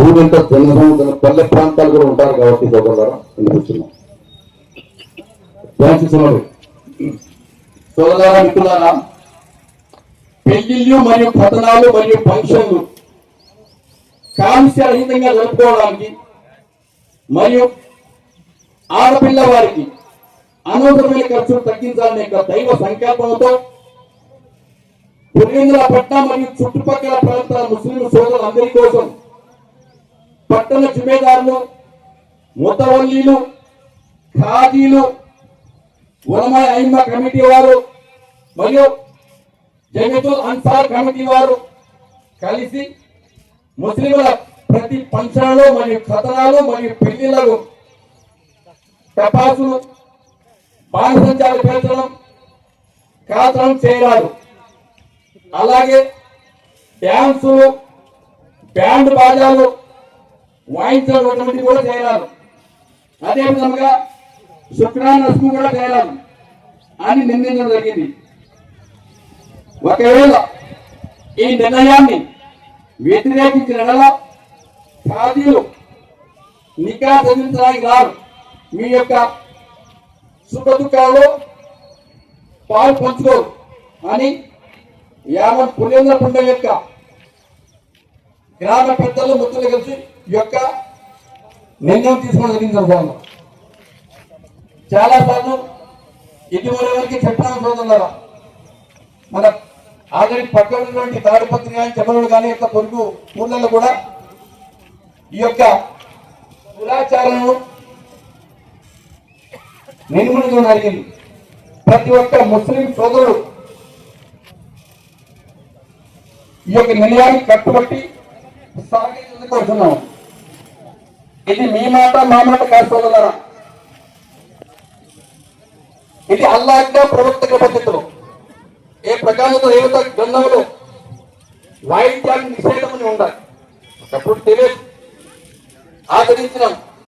ఊరంతా జనసముద్రం పల్లె ప్రాంతాలు కూడా ఉంటారు కాబట్టి సోదరులారా వినిపిస్తున్నాం. సోదరులారా మిత్రులారా, పెళ్లిళ్ళు మరియు పతనాలు మరియు ఫంక్షన్లు కాలుష్యరహితంగా జరుపుకోవడానికి మరియు ఆడపిల్ల వారికి అనవసరమైన ఖర్చులు తగ్గించాలనే దైవ సంకల్పంతో పులివెందులపట్నం మరియు చుట్టుపక్కల ప్రాంతాల ముస్లిం సోదరులందరి కోసం పట్టణ జిమ్మేదారులు, ముతవల్లీలు, ఖాజీలు, ఉలమా అయిమ్మా కమిటీ వారు మరియు జమియతుల్ అన్సార్ కమిటీ వారు కలిసి ముస్లింల ప్రతి ఫంక్షన్లు మరియు ఖతనాలు మరియు పెళ్లిళ్లకు టపాసులు, బాణసంచాలు పేర్చడం, కాల్చడం చేయరాదు. అలాగే డ్యాన్సులు, బ్యాండ్ బాజాలు వాయించడం కూడా చేయరాదు. అదేవిధంగా శుక్రాన్ రస్ము కూడా చేయరాదు అని నిర్ణయించడం జరిగింది. ఒకవేళ ఈ నిర్ణయాన్ని వ్యతిరేకించిన ఖాదీలు నికా చదివించడానికి రారు. మీ యొక్క సుఖ దుఃఖాల్లో పాలు పంచుకోరు అని యావత్ పులివెందుల పండుగ యొక్క గ్రామ పెద్దలు ముత్తులు కలిసి ఈ యొక్క నిర్ణయం తీసుకోవడం జరిగింది. చాలా సార్లు ఇటీవల వరకు చెప్పిన సోదరులారా, మన ఆల్రెడీ పక్కన ఉన్నటువంటి తాడిపత్రి కానీ చెమరుడు కానీ యొక్క పొరుగు ఊళ్ళలో కూడా ఈ యొక్క దురాచారాలను నిర్మూలించడం జరిగింది. ప్రతి ఒక్క ముస్లిం సోదరుడు ఈ యొక్క నిర్ణయానికి కట్టుబట్టి సాగించుకుంటున్నాం. ఇది మీ మాట మా మాట కాదు సోదరులారా, ఇది అల్లాహ్ యొక్క ప్రవక్త పద్ధతులు. ఏ ప్రకారంతో దేవత గ్రంథములు వాయిద్యాన్ని నిషేధమని ఉండాలి. అప్పుడు తెలియదు ఆచరించినాం.